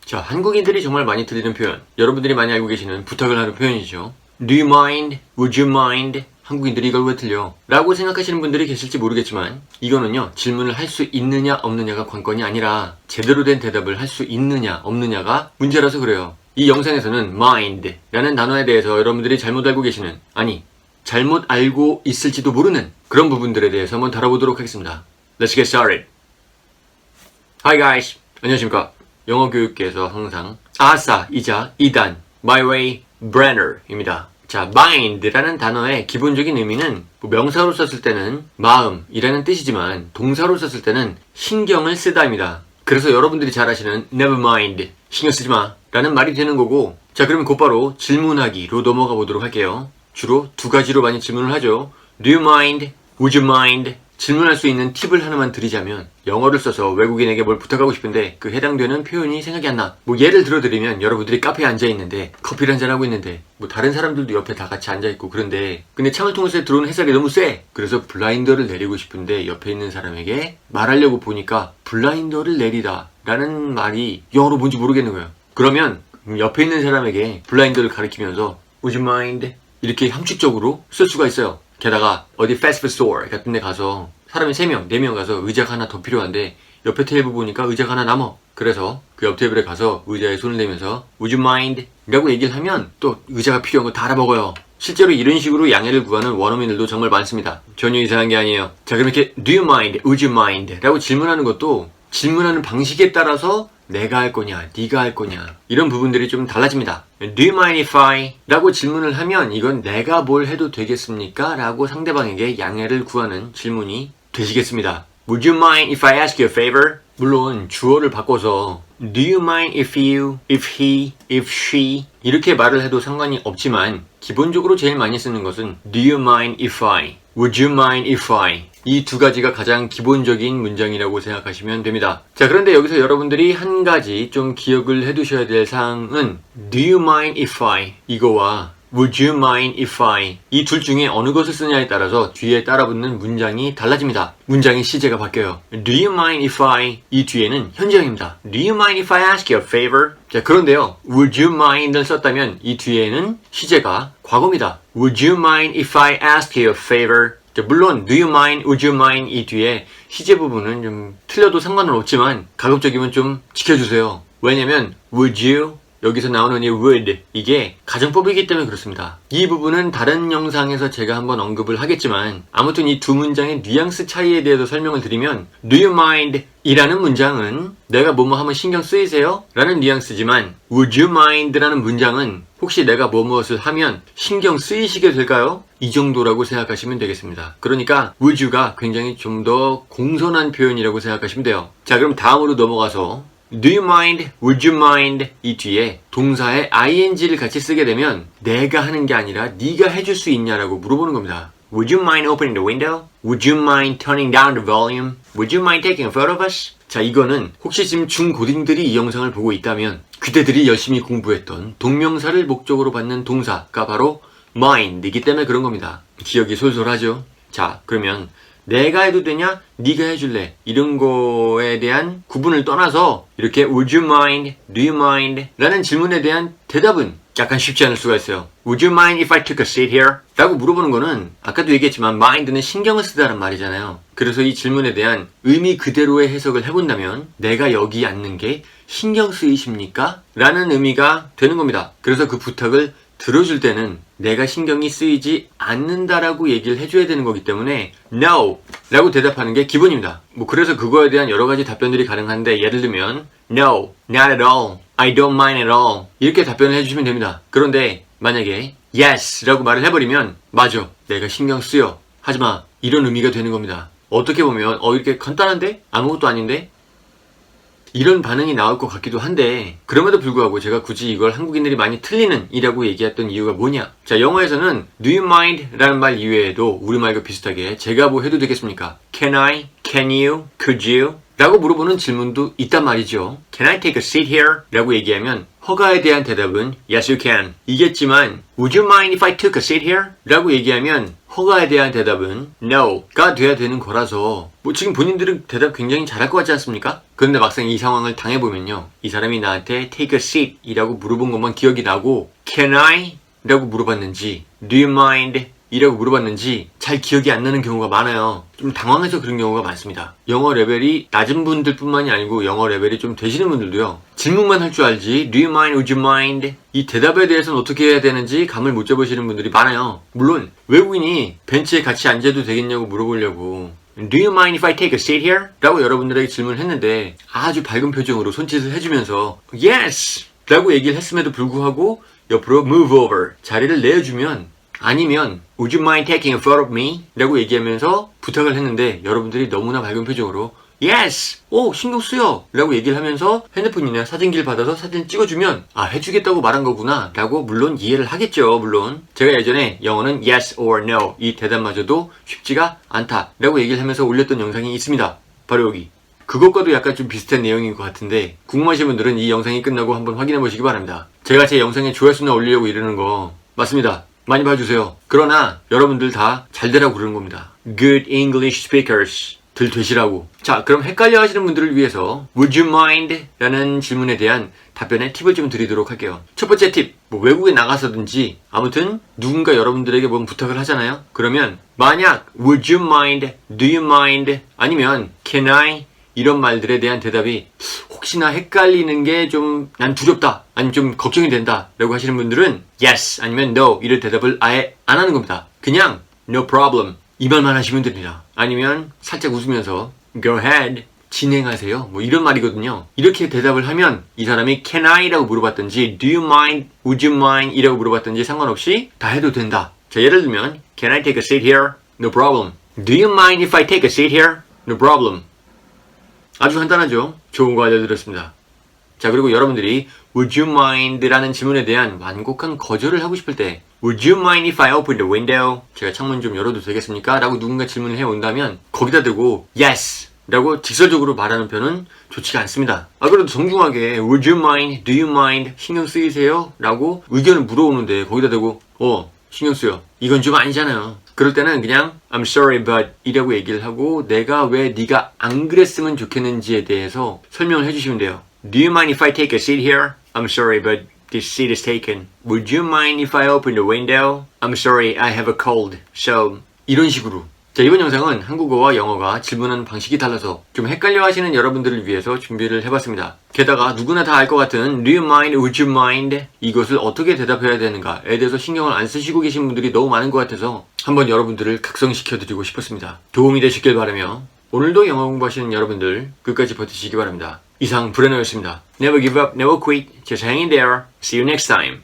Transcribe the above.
자, 한국인들이 정말 많이 들리는 표현, 여러분들이 많이 알고 계시는 부탁을 하는 표현이죠. Do you mind? Would you mind? 한국인들이 이걸 왜 틀려? 라고 생각하시는 분들이 계실지 모르겠지만 이거는요, 질문을 할 수 있느냐 없느냐가 관건이 아니라 제대로 된 대답을 할 수 있느냐 없느냐가 문제라서 그래요. 이 영상에서는 mind 라는 단어에 대해서 여러분들이 잘못 알고 계시는, 아니 잘못 알고 있을지도 모르는 그런 부분들에 대해서 한번 다뤄보도록 하겠습니다. Let's get started. Hi guys, 안녕하십니까. 영어 교육계에서 항상 아싸이자 이단 My Way Brenner입니다. 자, mind라는 단어의 기본적인 의미는 명사로 썼을 때는 마음이라는 뜻이지만 동사로 썼을 때는 신경을 쓰다입니다. 그래서 여러분들이 잘 아시는 never mind, 신경 쓰지 마 라는 말이 되는 거고, 자, 그러면 곧바로 질문하기로 넘어가 보도록 할게요. 주로 두 가지로 많이 질문을 하죠. Do you mind? Would you mind? 질문할 수 있는 팁을 하나만 드리자면, 영어를 써서 외국인에게 뭘 부탁하고 싶은데 그 해당되는 표현이 생각이 안 나. 뭐 예를 들어드리면, 여러분들이 카페에 앉아있는데 커피를 한잔하고 있는데 뭐 다른 사람들도 옆에 다 같이 앉아있고 그런데 근데 창을 통해서 들어오는 햇살이 너무 세. 그래서 블라인더를 내리고 싶은데 옆에 있는 사람에게 말하려고 보니까 블라인더를 내리다 라는 말이 영어로 뭔지 모르겠는 거예요. 그러면 옆에 있는 사람에게 블라인더를 가리키면서 Would you mind? 이렇게 함축적으로 쓸 수가 있어요. 게다가 어디 패스트푸드 스토어 같은 데 가서 사람이 3명, 4명 가서 의자가 하나 더 필요한데 옆에 테이블 보니까 의자가 하나 남아. 그래서 그 옆 테이블에 가서 의자에 손을 대면서 Would you mind? 라고 얘기를 하면 또 의자가 필요한 거 다 알아먹어요. 실제로 이런 식으로 양해를 구하는 원어민들도 정말 많습니다. 전혀 이상한 게 아니에요. 자, 그럼 이렇게 Do you mind? Would you mind? 라고 질문하는 것도 질문하는 방식에 따라서 내가 할 거냐, 네가 할 거냐 이런 부분들이 좀 달라집니다. Do you mind if I? 라고 질문을 하면 이건 내가 뭘 해도 되겠습니까? 라고 상대방에게 양해를 구하는 질문이 되시겠습니다. Would you mind if I ask you a favor? 물론 주어를 바꿔서 Do you mind if you, if he, if she 이렇게 말을 해도 상관이 없지만 기본적으로 제일 많이 쓰는 것은 Do you mind if I? Would you mind if I? 이 두 가지가 가장 기본적인 문장이라고 생각하시면 됩니다. 자, 그런데 여기서 여러분들이 한 가지 좀 기억을 해두셔야 될 사항은 Do you mind if I? 이거와 Would you mind if I? 이 둘 중에 어느 것을 쓰냐에 따라서 뒤에 따라붙는 문장이 달라집니다. 문장의 시제가 바뀌어요. Do you mind if I? 이 뒤에는 현재형입니다. Do you mind if I ask you a favor? 자, 그런데요. Would you mind을 썼다면 이 뒤에는 시제가 과거입니다. Would you mind if I ask you a favor? 자, 물론 Do you mind, Would you mind 이 뒤에 시제 부분은 좀 틀려도 상관은 없지만 가급적이면 좀 지켜주세요. 왜냐면 Would you 여기서 나오는 이 would 이게 가정법이기 때문에 그렇습니다. 이 부분은 다른 영상에서 제가 한번 언급을 하겠지만 아무튼 이 두 문장의 뉘앙스 차이에 대해서 설명을 드리면 Do you mind? 이라는 문장은 내가 뭐뭐 하면 신경 쓰이세요? 라는 뉘앙스지만 Would you mind? 라는 문장은 혹시 내가 무엇을 하면 신경 쓰이시게 될까요? 이 정도라고 생각하시면 되겠습니다. 그러니까 would you가 굉장히 좀 더 공손한 표현이라고 생각하시면 돼요. 자, 그럼 다음으로 넘어가서 Do you mind? Would you mind? 이 뒤에 동사의 ing를 같이 쓰게 되면 내가 하는 게 아니라 네가 해줄 수 있냐라고 물어보는 겁니다. Would you mind opening the window? Would you mind turning down the volume? Would you mind taking a photo of us? 자, 이거는 혹시 지금 중고딩들이 이 영상을 보고 있다면 그때들이 열심히 공부했던 동명사를 목적으로 받는 동사가 바로 mind이기 때문에 그런 겁니다. 기억이 솔솔하죠? 자, 그러면 내가 해도 되냐? 네가 해줄래? 이런 거에 대한 구분을 떠나서 이렇게 Would you mind? Do you mind? 라는 질문에 대한 대답은 약간 쉽지 않을 수가 있어요. Would you mind if I took a seat here? 라고 물어보는 거는 아까도 얘기했지만 mind는 신경을 쓰다는 말이잖아요. 그래서 이 질문에 대한 의미 그대로의 해석을 해본다면 내가 여기 앉는 게 신경 쓰이십니까? 라는 의미가 되는 겁니다. 그래서 그 부탁을 들어줄 때는 내가 신경이 쓰이지 않는다라고 얘기를 해줘야 되는 거기 때문에 No! 라고 대답하는 게 기본입니다. 뭐 그래서 그거에 대한 여러 가지 답변들이 가능한데 예를 들면 No, not at all, I don't mind at all 이렇게 답변을 해주시면 됩니다. 그런데 만약에 Yes! 라고 말을 해버리면 맞아, 내가 신경 쓰여, 하지마 이런 의미가 되는 겁니다. 어떻게 보면 이렇게 간단한데? 아무것도 아닌데? 이런 반응이 나올 것 같기도 한데 그럼에도 불구하고 제가 굳이 이걸 한국인들이 많이 틀리는 이라고 얘기했던 이유가 뭐냐? 자, 영어에서는 Do you mind? 라는 말 이외에도 우리말과 비슷하게 제가 뭐 해도 되겠습니까? Can I? Can you? Could you? 라고 물어보는 질문도 있단 말이죠. Can I take a seat here? 라고 얘기하면 허가에 대한 대답은 Yes you can 이겠지만 Would you mind if I took a seat here? 라고 얘기하면 허가에 대한 대답은 no가 돼야 되는 거라서 뭐 지금 본인들은 대답 굉장히 잘할 것 같지 않습니까? 그런데 막상 이 상황을 당해보면요. 이 사람이 나한테 take a seat 이라고 물어본 것만 기억이 나고 can I? 라고 물어봤는지 do you mind? 이라고 물어봤는지 잘 기억이 안 나는 경우가 많아요. 좀 당황해서 그런 경우가 많습니다. 영어 레벨이 낮은 분들 뿐만이 아니고 영어 레벨이 좀 되시는 분들도요. 질문만 할 줄 알지 do you mind, would you mind? 이 대답에 대해서는 어떻게 해야 되는지 감을 못 잡으시는 분들이 많아요. 물론 외국인이 벤치에 같이 앉아도 되겠냐고 물어보려고 Do you mind if I take a seat here? 라고 여러분들에게 질문을 했는데 아주 밝은 표정으로 손짓을 해주면서 Yes! 라고 얘기를 했음에도 불구하고 옆으로 move over 자리를 내어주면 아니면 Would you mind taking a photo of me? 라고 얘기하면서 부탁을 했는데 여러분들이 너무나 밝은 표정으로 Yes! 오 신경 쓰여! 라고 얘기를 하면서 핸드폰이나 사진기를 받아서 사진 찍어주면 아 해주겠다고 말한 거구나 라고 물론 이해를 하겠죠. 물론 제가 예전에 영어는 Yes or No 이 대답마저도 쉽지가 않다 라고 얘기를 하면서 올렸던 영상이 있습니다. 바로 여기. 그것과도 약간 좀 비슷한 내용인 것 같은데 궁금하신 분들은 이 영상이 끝나고 한번 확인해 보시기 바랍니다. 제가 제 영상에 조회수나 올리려고 이러는 거 맞습니다. 많이 봐주세요. 그러나 여러분들 다 잘 되라고 그러는 겁니다. Good English speakers 들 되시라고. 자, 그럼 헷갈려 하시는 분들을 위해서 Would you mind? 라는 질문에 대한 답변에 팁을 좀 드리도록 할게요. 첫 번째 팁, 뭐 외국에 나가서든지 아무튼 누군가 여러분들에게 뭔 부탁을 하잖아요. 그러면 만약 Would you mind? Do you mind? 아니면 Can I? 이런 말들에 대한 대답이 혹시나 헷갈리는 게 좀 난 두렵다 아니면 좀 걱정이 된다 라고 하시는 분들은 Yes 아니면 No 이런 대답을 아예 안 하는 겁니다. 그냥 No problem 이 말만 하시면 됩니다. 아니면 살짝 웃으면서 Go ahead 진행하세요 뭐 이런 말이거든요. 이렇게 대답을 하면 이 사람이 Can I? 라고 물어봤든지 Do you mind? Would you mind? 이라고 물어봤든지 상관없이 다 해도 된다. 자 예를 들면 Can I take a seat here? No problem. Do you mind if I take a seat here? No problem. 아주 간단하죠. 좋은 거 알려드렸습니다. 자 그리고 여러분들이 Would you mind? 라는 질문에 대한 완곡한 거절을 하고 싶을 때 Would you mind if I open the window? 제가 창문 좀 열어도 되겠습니까? 라고 누군가 질문을 해온다면 거기다 대고 Yes! 라고 직설적으로 말하는 편은 좋지가 않습니다. 그래도 정중하게 Would you mind? Do you mind? 신경 쓰이세요? 라고 의견을 물어오는데 거기다 대고 신경 쓰여. 이건 좀 아니잖아요. 그럴 때는 그냥 I'm sorry but 이라고 얘기를 하고 내가 왜 네가 안 그랬으면 좋겠는지에 대해서 설명을 해주시면 돼요. Do you mind if I take a seat here? I'm sorry but this seat is taken. Would you mind if I open the window? I'm sorry I have a cold. So 이런 식으로. 자 이번 영상은 한국어와 영어가 질문하는 방식이 달라서 좀 헷갈려 하시는 여러분들을 위해서 준비를 해봤습니다. 게다가 누구나 다 알 것 같은 Do you mind? Would you mind? 이것을 어떻게 대답해야 되는가에 대해서 신경을 안 쓰시고 계신 분들이 너무 많은 것 같아서 한번 여러분들을 각성시켜드리고 싶었습니다. 도움이 되시길 바라며 오늘도 영어 공부하시는 여러분들 끝까지 버티시기 바랍니다. 이상 브레너였습니다. Never give up, never quit. Just hang in there. See you next time.